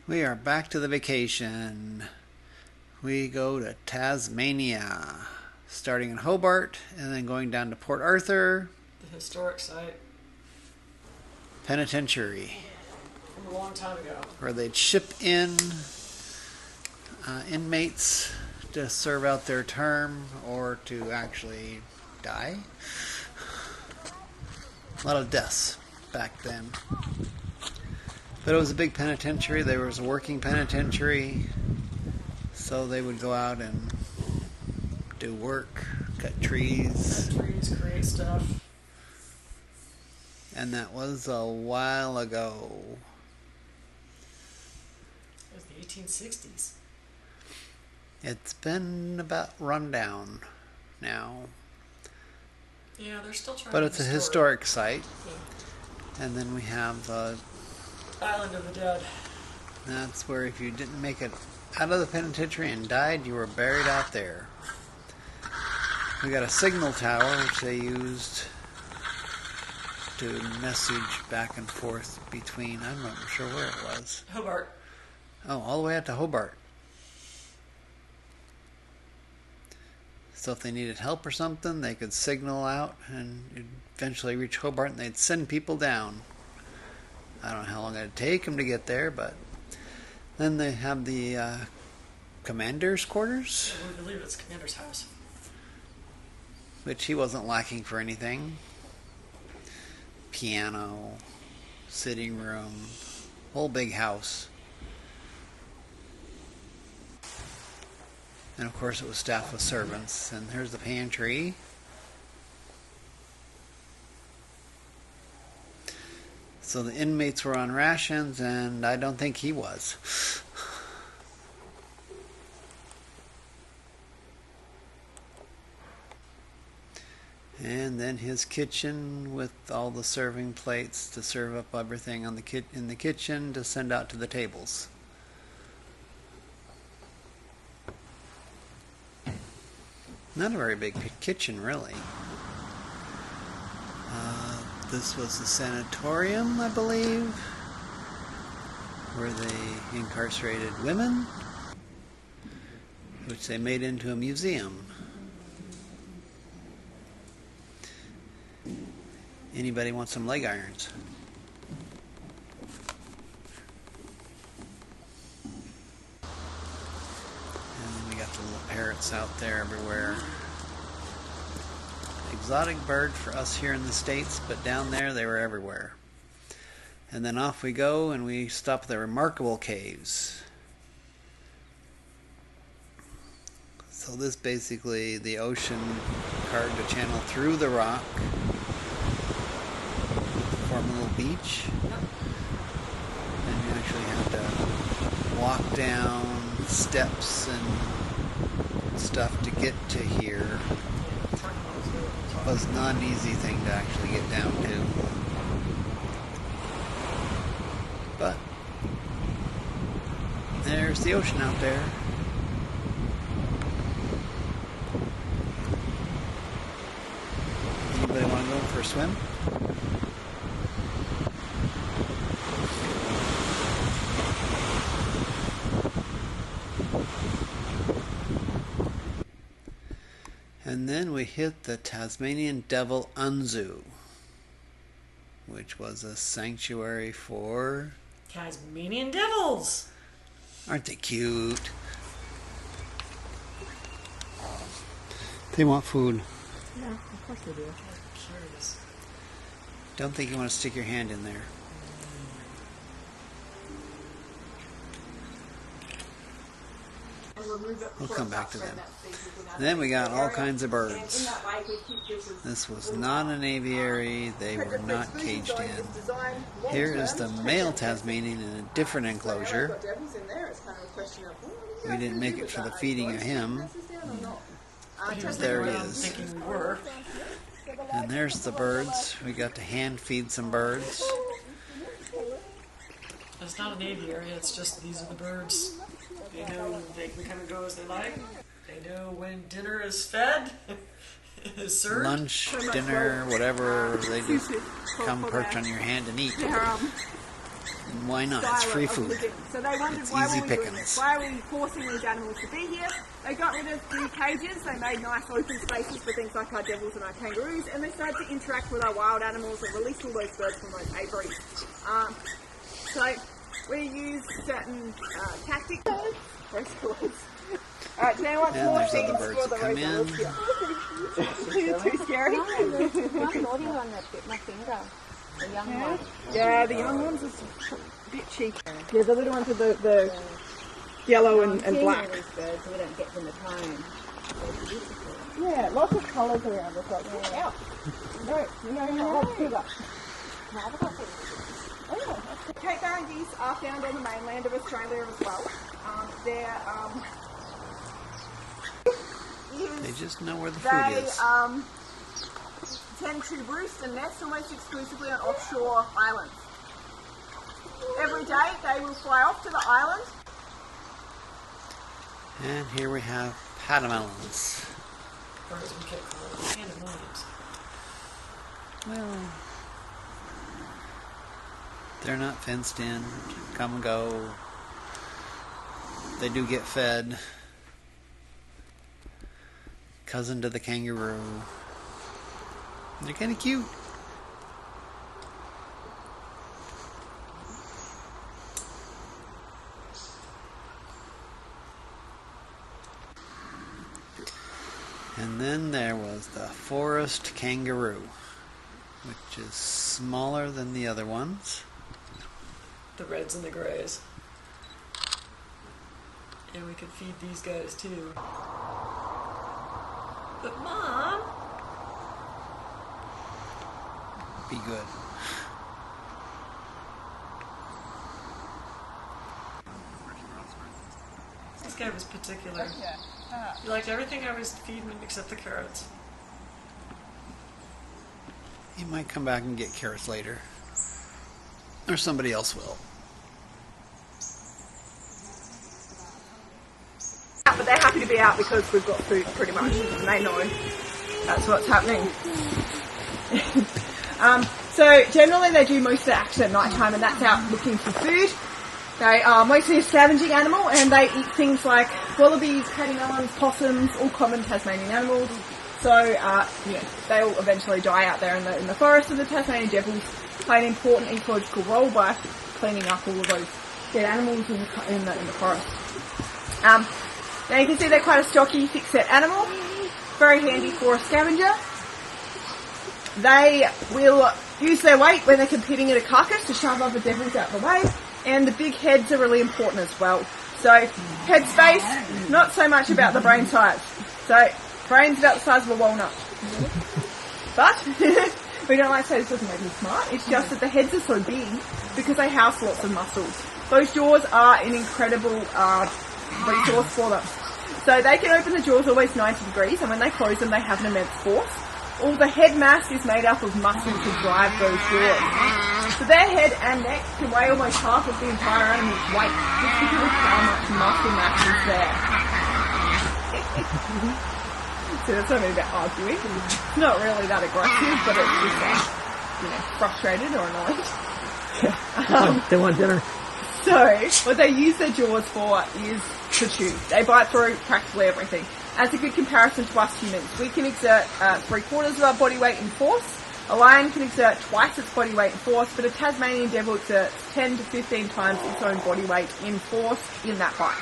We are back to the vacation. We go to Tasmania, starting in Hobart and then going down to Port Arthur. The historic site Penitentiary. from a long time ago. Where they'd ship in inmates to serve out their term or to actually die. A lot of deaths back then. But it was a big penitentiary. There was a working penitentiary. So they would go out and do work, cut trees. Cut trees, create stuff. And that was a while ago. It was the 1860s. It's been about run down now. Yeah, they're still trying But to it's a restore historic site. Yeah. And then we have Island of the Dead. that's where if you didn't make it out of the penitentiary and died, you were buried out there. We got a signal tower which they used to message back and forth between, I'm not sure where it was. Hobart. Oh, all the way out to Hobart. So if they needed help or something, they could signal out and you'd eventually reach Hobart and they'd send people down. I don't know how long it'd take them to get there, but then they have the commander's quarters, I believe it's Commander's house. which he wasn't lacking for anything. Piano, sitting room, whole big house. And of course it was staffed with servants. And here's the pantry. So the inmates were on rations, and I don't think he was. And then his kitchen with all the serving plates to serve up everything on in the kitchen to send out to the tables. Not a very big kitchen, really. This was the sanatorium, I believe, where they incarcerated women, which they made into a museum. Anybody want some leg irons? And then we got the little parrots out there everywhere. Exotic bird for us here in the States, but down there they were everywhere. And then off we go and we stop at the Remarkable Caves. So this basically, the ocean carved a channel through the rock to form a little beach. And you actually have to walk down steps and stuff to get to here. It was not an easy thing to actually get down to. But there's the ocean out there. Anybody want to go for a swim? And then we hit the Tasmanian Devil Unzu, which was a sanctuary for... Tasmanian devils! Aren't they cute? They want food. Yeah, of course they do. I'm curious. Don't think you want to stick your hand in there. We'll come back to them. Then we got all kinds of birds. This was not an aviary. They were not caged in. Here is the male Tasmanian in a different enclosure. We didn't make it for the feeding of him. There he is. Thinking we were. And there's the birds. We got to hand feed some birds. It's not an aviary, it's just these are the birds. They know they can come and go as they like. They know when dinner is fed, is served. Lunch, dinner, whatever, they just come perch on your hand and eat. And why not? It's style free of food. living. So they wondered, It's why easy were we doing pickings. this? Why are we forcing these animals to be here? They got rid of the cages, they made nice open spaces for things like our devils and our kangaroos, and they started to interact with our wild animals and release all those birds from those aviaries. So we use certain tactics. Alright, do you want And more there's other things birds for the that come in. Too scary? One naughty one that bit my finger. The young one. Yeah, the young ones are a bit cheeky. Yeah, the little ones are the yellow and black. These birds, we don't get them at home. They're beautiful. Yeah, lots of colours around us. Like, yeah. No, sugar. Cape Barren geese are found on the mainland of Australia as well. They just know where the food is. Tend to roost and nest almost exclusively on offshore islands. Every day they will fly off to the island. And here we have patamelons. Or as we kept calling them, pandemoniums. Well, they're not fenced in. Come and go. They do get fed. Cousin to the kangaroo. They're kind of cute. And then there was the forest kangaroo, which is smaller than the other ones. The reds and the grays. And we could feed these guys too. But Mom! Be good. This guy was particular. He liked everything I was feeding him except the carrots. He might come back and get carrots later. Or somebody else will. But they're happy to be out because we've got food pretty much, and they know that's what's happening. So generally they do most of the action at night time, and that's out looking for food. They are mostly a scavenging animal, and they eat things like wallabies, paddingtons, possums, all common Tasmanian animals. So they all eventually die out there in the forest, and the Tasmanian devils play an important ecological role by cleaning up all of those dead animals in the forest. Now you can see they're quite a stocky, thick-set animal, very handy for a scavenger. They will use their weight when they're competing in a carcass to shove other devils out the way, and the big heads are really important as well. So head space, not so much about the brain size. So brain's about the size of a walnut. But we don't like to say this doesn't make them smart, it's just that the heads are so big because they house lots of muscles. Those jaws are an incredible resource for them. So they can open the jaws always 90 degrees, and when they close them they have an immense force. All the head mass is made up of muscle to drive those jaws. So their head and neck can weigh almost half of the entire animal's weight, just because of how much muscle mass is there. So that's something about arguing. It's not really that aggressive, but it's just frustrated or annoyed. They want dinner. So, what they use their jaws for is to chew. They bite through practically everything. As a good comparison to us humans, we can exert 3/4 of our body weight in force. A lion can exert twice its body weight in force, but a Tasmanian devil exerts 10 to 15 times its own body weight in force in that bite.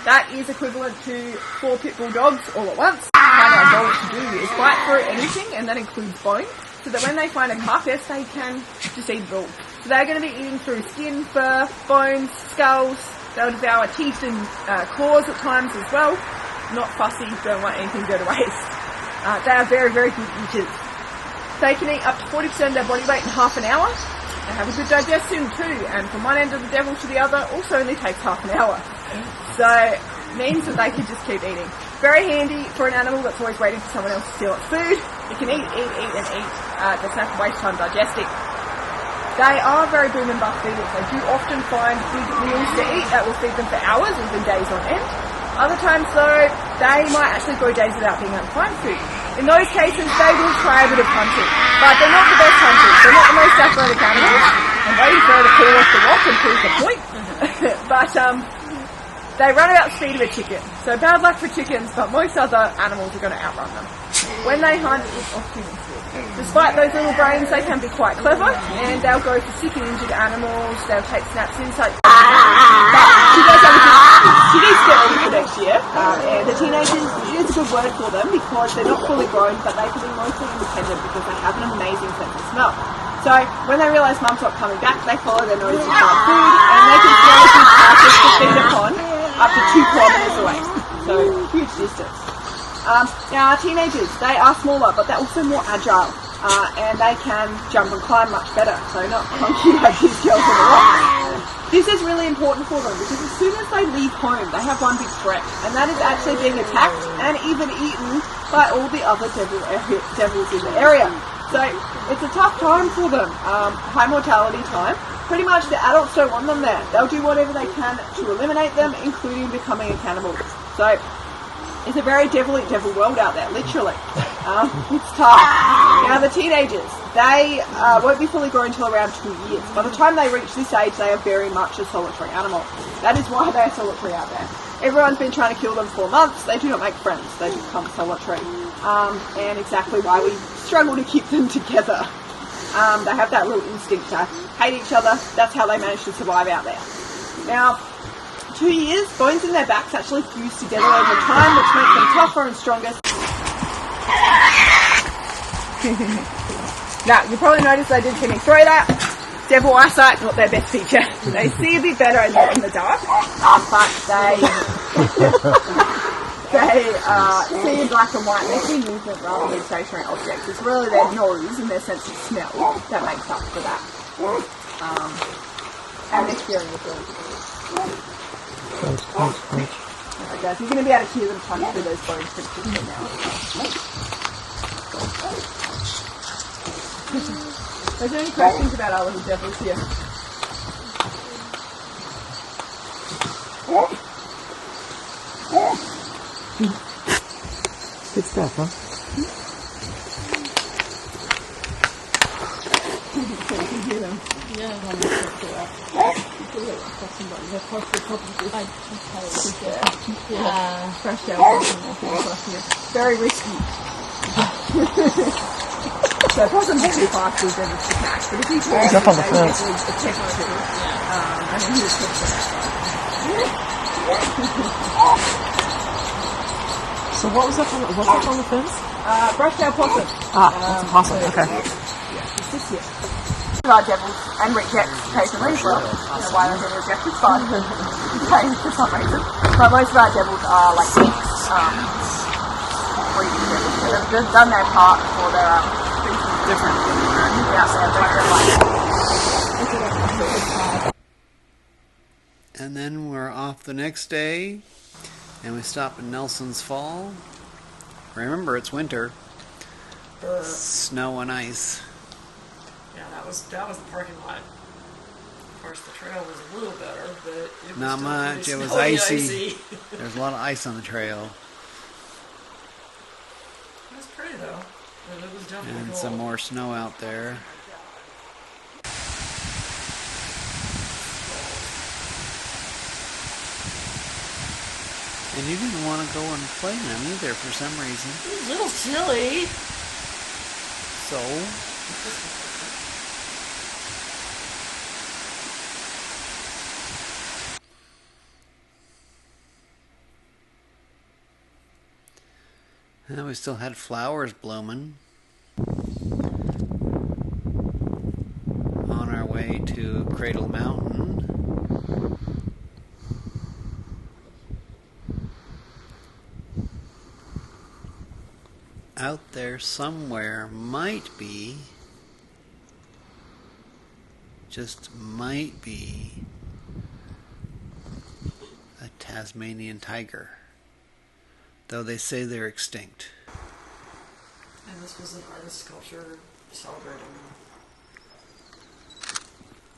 That is equivalent to 4 pit bull dogs all at once. What our goal to do is bite through anything, and that includes bone, so that when they find a carcass, they can just eat it all. So they're going to be eating through skin, fur, bones, skulls. They'll devour teeth and claws at times as well. Not fussy, don't want anything to go to waste. They are very, very good eaters. They can eat up to 40% of their body weight in half an hour. They have a good digestion too, and from one end of the devil to the other also only takes half an hour. So it means that they can just keep eating. Very handy for an animal that's always waiting for someone else to steal its food. It can eat, and eat. Doesn't have to waste time digesting. They are very boom and bust feeders. They do often find big meals to eat that will feed them for hours, even days on end. Other times though, they might actually go days without being able to find food. In those cases, they will try a bit of hunting, but they're not the best hunters. They're not the most athletic animals, I'm waiting for her to fall off the rock and prove the point. But they run about the speed of a chicken. So bad luck for chickens, but most other animals are going to outrun them. When they hunt, despite those little brains, they can be quite clever, and they'll go for sick and injured animals. They'll take snaps in. But she does have she needs to get ready for next year. And the teenagers, it is a good word for them because they're not fully grown, but they can be mostly independent because they have an amazing sense of smell. So when they realise mum's not coming back, they follow their nose to find food, and they can smell some passes to feed upon up to 2 kilometres away. So huge distance. Now our teenagers, they are smaller, but they're also more agile, and they can jump and climb much better. So not clunky like these girls on the rocks. This is really important for them because as soon as they leave home, they have one big threat, and that is actually being attacked and even eaten by all the other devils in the area. So it's a tough time for them. High mortality time. Pretty much the adults don't want them there. They'll do whatever they can to eliminate them, including becoming a cannibal. So it's a very devil eat devil world out there, literally. It's tough. Now the teenagers, they won't be fully grown until around 2 years. By the time they reach this age, they are very much a solitary animal. That is why they're solitary out there. Everyone's been trying to kill them for months. They do not make friends. They become solitary. And exactly why we struggle to keep them together. They have that little instinct to hate each other. That's how they manage to survive out there. Now, 2 years, bones in their backs actually fuse together over time, which makes them tougher and stronger. Now, you probably noticed I didn't see me throw that. Devil eyesight, not their best feature. They see a bit better in the dark, but they see in black and white. They see movement rather than stationary objects. It's really their nose and their sense of smell that makes up for that. And their hearing is really good. Alright guys, you're going to be able to hear them punch through those bones pretty quickly now. Is there any questions about our little devils here? Good stuff, huh? So you can hear them. Fresh out. Very risky. So possums are too fast with them to catch, but if you try to on the fence. attack and then he was So what was that on the fence? brush-tailed possum. That's a possum, okay. It's this here. Large devils and rejects occasionally as well. I don't know why they're rejected, but for some reason. But most of our devils are like mixed breeding devils. They've done their part for their different And then we're off the next day, and we stop in Nelson's Fall. Remember, it's winter. Snow and ice. Yeah, that was the parking lot. Of course, the trail was a little better, but it was Not still much. pretty It was snowy, icy. There's a lot of ice on the trail. It was pretty though. But it was definitely And cool. some more snow out there. And you didn't want to go and play in them either for some reason. It was a little chilly. So, and we still had flowers blooming on our way to Cradle Mountain. Out there somewhere might be, just might be, a Tasmanian tiger, though they say they're extinct. And this was an artist sculpture celebrating.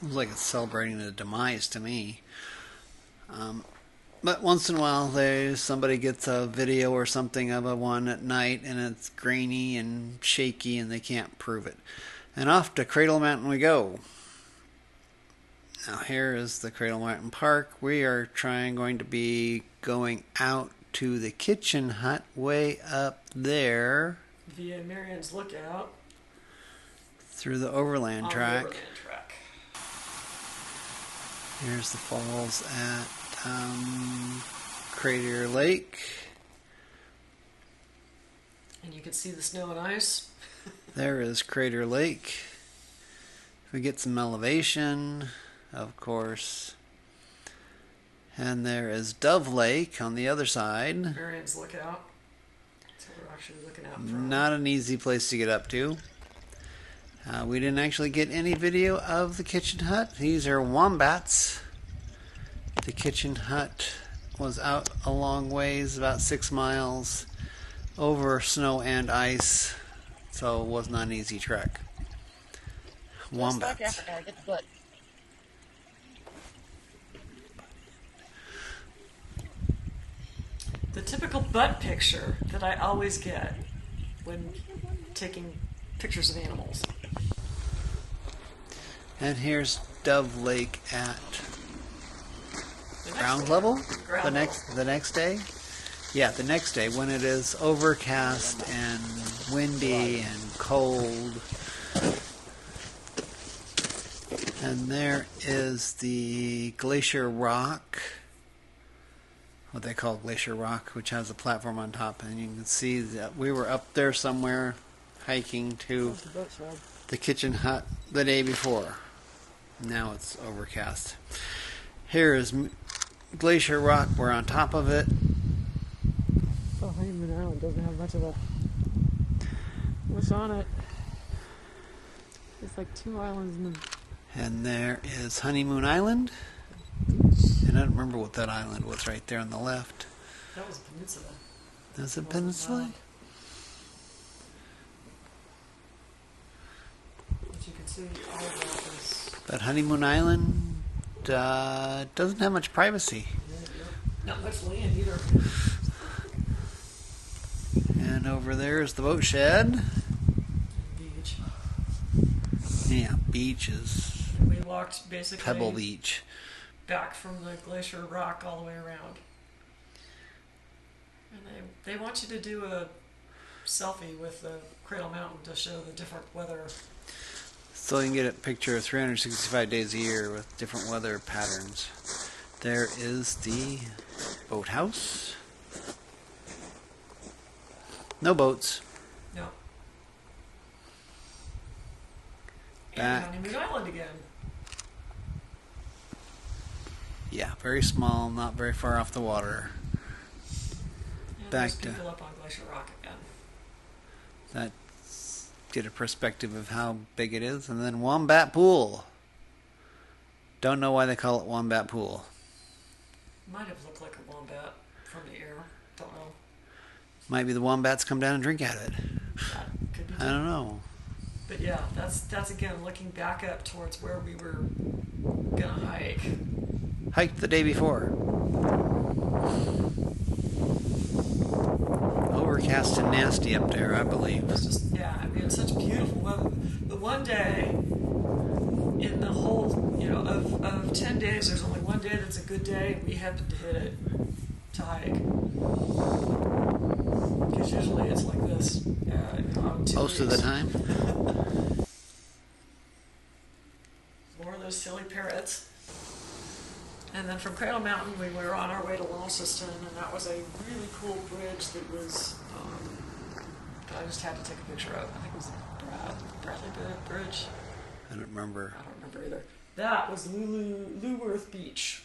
It was like it's celebrating the demise to me. But once in a while, somebody gets a video or something of a one at night, and it's grainy and shaky, and they can't prove it. And off to Cradle Mountain we go. Now here is the Cradle Mountain Park. We are going to be going out to the kitchen hut way up there. Via Marion's Lookout. Through the overland track. Overland track. Here's the falls at Crater Lake. And you can see the snow and ice. There is Crater Lake. We get some elevation, of course. And there is Dove Lake on the other side. Marion's Lookout. That's what we're actually looking out from. Not an easy place to get up to. We didn't actually get any video of the kitchen hut. These are wombats. The kitchen hut was out a long ways, about 6 miles, over snow and ice, so it was not an easy trek. Wombats. The typical butt picture that I always get when taking pictures of animals. And here's Dove Lake at ground level. The next day. Yeah, the next day when it is overcast and windy and cold. And there is the Glacier Rock, what they call Glacier Rock, which has a platform on top, and you can see that we were up there somewhere hiking to the kitchen hut the day before. Now it's overcast. Here is Glacier Rock. We're on top of it. Oh, Honeymoon Island doesn't have much of a... What's on it? It's like 2 islands in the... And there is Honeymoon Island. And I don't remember what that island was right there on the left. That was a peninsula. That's a peninsula? As you can see, all of that is... But Honeymoon Island doesn't have much privacy. Not much land either. And over there is the boat shed. Beach. Yeah, beach is And we walked basically Pebble Beach. back from the Glacier Rock all the way around. And they want you to do a selfie with the Cradle Mountain to show the different weather. So you can get a picture of 365 days a year with different weather patterns. There is the boathouse. No boats. No. Back. And Honeymoon Island again. Yeah, very small, not very far off the water. And Back there's to- people up on Glacier Rock again. That get a perspective of how big it is. And then Wombat Pool. Don't know why they call it Wombat Pool. Might have looked like a wombat from the air. Don't know. Might be the wombats come down and drink at it. That could be. I don't know. But yeah, that's again looking back up towards where we were gonna hike. Hiked the day before. Overcast and nasty up there, I believe. It's just we had such beautiful weather. The one day in the whole of 10 days, there's only one day that's a good day, and we happened to hit it to hike. Because usually it's like this. Most of the time. More of those silly parrots. And then from Cradle Mountain, we were on our way to Launceston, and that was a really cool bridge that was, that I just had to take a picture of. I think it was a Bradley Bridge. I don't remember. I don't remember either. That was Lulworth Beach.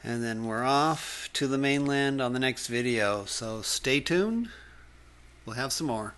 And then we're off to the mainland on the next video. So stay tuned. We'll have some more.